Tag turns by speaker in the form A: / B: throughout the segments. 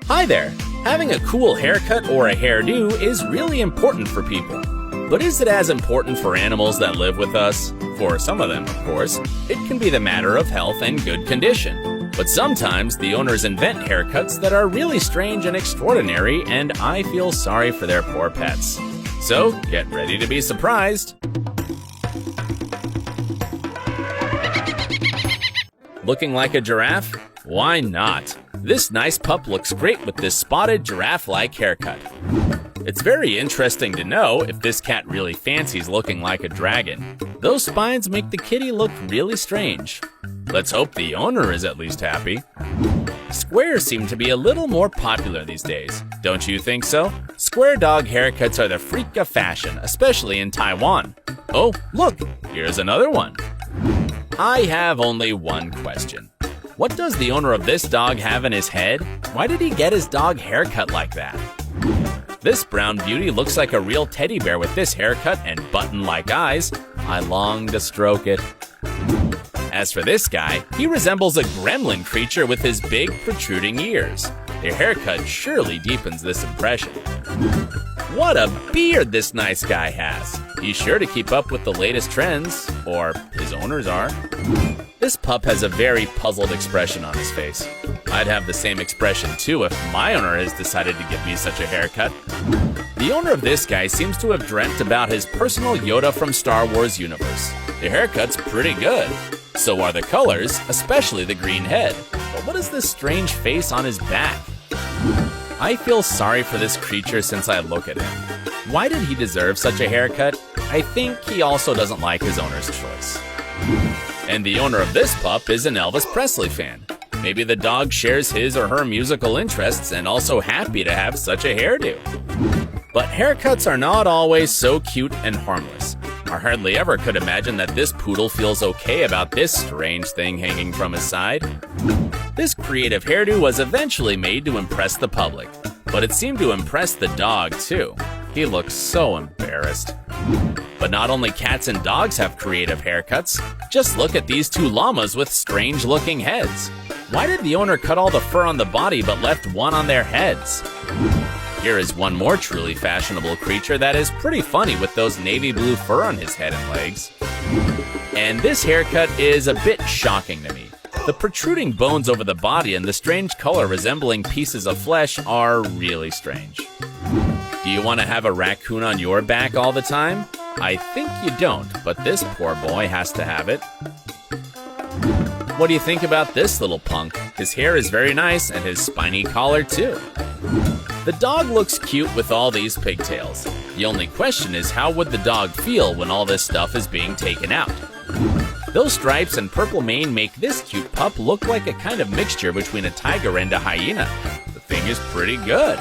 A: Hi there! Having a cool haircut or a hairdo is really important for people. But is it as important for animals that live with us? For some of them, of course, it can be the matter of health and good condition. But sometimes the owners invent haircuts that are really strange and extraordinary, and I feel sorry for their poor pets. So, get ready to be surprised! Looking like a giraffe? Why not? This nice pup looks great with this spotted giraffe-like haircut. It's very interesting to know if this cat really fancies looking like a dragon. Those spines make the kitty look really strange. Let's hope the owner is at least happy. Squares seem to be a little more popular these days. Don't you think so? Square dog haircuts are the freak of fashion, especially in Taiwan. Oh, look, here's another one. I have only one question. What does the owner of this dog have in his head? Why did he get his dog haircut like that? This brown beauty looks like a real teddy bear with this haircut and button-like eyes. I long to stroke it. As for this guy, he resembles a gremlin creature with his big protruding ears. Their haircut surely deepens this impression. What a beard this nice guy has! He's sure to keep up with the latest trends, or his owners are. This pup has a very puzzled expression on his face. I'd have the same expression too if my owner has decided to give me such a haircut. The owner of this guy seems to have dreamt about his personal Yoda from Star Wars universe. The haircut's pretty good. So are the colors, especially the green head. But what is this strange face on his back? I feel sorry for this creature since I look at him. Why did he deserve such a haircut? I think he also doesn't like his owner's choice. And the owner of this pup is an Elvis Presley fan. Maybe the dog shares his or her musical interests and also happy to have such a hairdo. But haircuts are not always so cute and harmless. I hardly ever could imagine that this poodle feels okay about this strange thing hanging from his side. This creative hairdo was eventually made to impress the public, but it seemed to impress the dog too. He looks so embarrassed. But not only cats and dogs have creative haircuts. Just look at these two llamas with strange-looking heads. Why did the owner cut all the fur on the body but left one on their heads? Here is one more truly fashionable creature that is pretty funny with those navy blue fur on his head and legs. And this haircut is a bit shocking to me. The protruding bones over the body and the strange color resembling pieces of flesh are really strange. Do you want to have a raccoon on your back all the time? I think you don't, but this poor boy has to have it. What do you think about this little punk? His hair is very nice and his spiny collar too. The dog looks cute with all these pigtails. The only question is, how would the dog feel when all this stuff is being taken out? Those stripes and purple mane make this cute pup look like a kind of mixture between a tiger and a hyena. The thing is pretty good.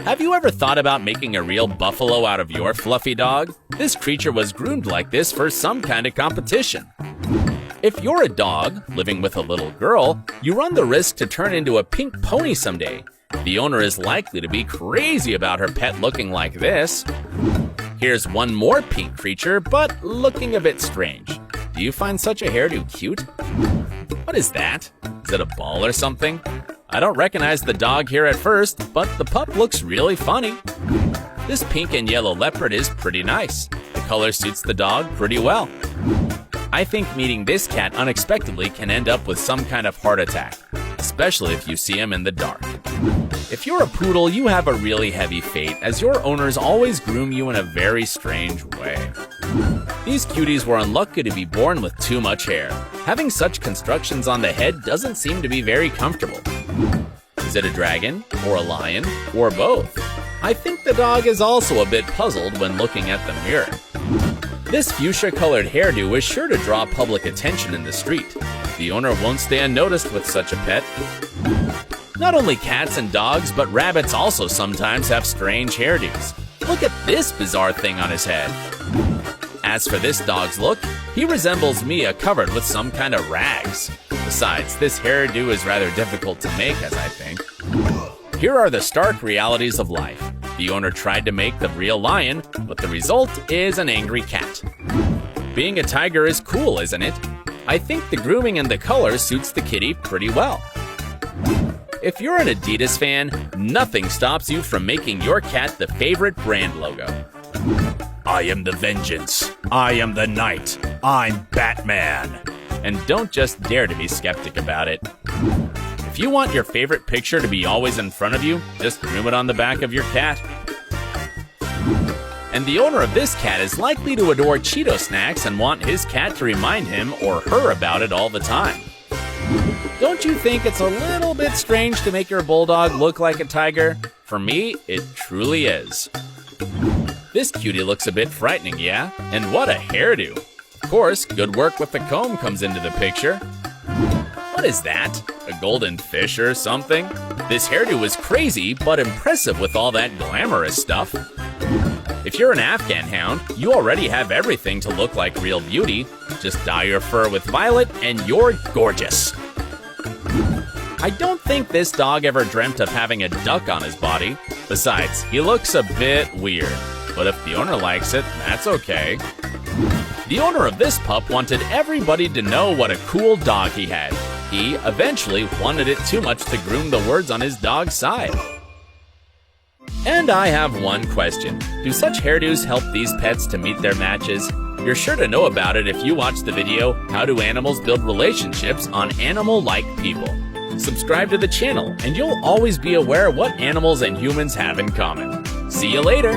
A: Have you ever thought about making a real buffalo out of your fluffy dog? This creature was groomed like this for some kind of competition. If you're a dog living with a little girl, you run the risk to turn into a pink pony someday. The owner is likely to be crazy about her pet looking like this. Here's one more pink creature, but looking a bit strange. Do you find such a hairdo cute? What is that? Is it a ball or something? I don't recognize the dog here at first, but the pup looks really funny. This pink and yellow leopard is pretty nice. The color suits the dog pretty well. I think meeting this cat unexpectedly can end up with some kind of heart attack, especially if you see him in the dark. If you're a poodle, you have a really heavy fate, as your owners always groom you in a very strange way. These cuties were unlucky to be born with too much hair. Having such constructions on the head doesn't seem to be very comfortable. Is it a dragon, or a lion, or both? I think the dog is also a bit puzzled when looking at the mirror. This fuchsia-colored hairdo is sure to draw public attention in the street. The owner won't stay unnoticed with such a pet. Not only cats and dogs, but rabbits also sometimes have strange hairdos. Look at this bizarre thing on his head. As for this dog's look, he resembles Mia covered with some kind of rags. Besides, this hairdo is rather difficult to make, as I think. Here are the stark realities of life. The owner tried to make the real lion, but the result is an angry cat. Being a tiger is cool, isn't it? I think the grooming and the color suits the kitty pretty well. If you're an Adidas fan, nothing stops you from making your cat the favorite brand logo. I am the vengeance. I am the knight. I'm Batman. And don't just dare to be skeptic about it. If you want your favorite picture to be always in front of you, just groom it on the back of your cat. And the owner of this cat is likely to adore Cheeto snacks and want his cat to remind him or her about it all the time. Don't you think it's a little bit strange to make your bulldog look like a tiger? For me, it truly is. This cutie looks a bit frightening, yeah? And what a hairdo! Of course, good work with the comb comes into the picture. What is that? A golden fish or something? This hairdo is crazy, but impressive with all that glamorous stuff. If you're an Afghan hound, you already have everything to look like real beauty. Just dye your fur with violet and you're gorgeous. I don't think this dog ever dreamt of having a duck on his body. Besides, he looks a bit weird. But if the owner likes it, that's okay. The owner of this pup wanted everybody to know what a cool dog he had. He eventually wanted it too much to groom the words on his dog's side. And I have one question. Do such hairdos help these pets to meet their matches? You're sure to know about it if you watch the video, How Do Animals Build Relationships on Animal-Like People. Subscribe to the channel, and you'll always be aware what animals and humans have in common. See you later!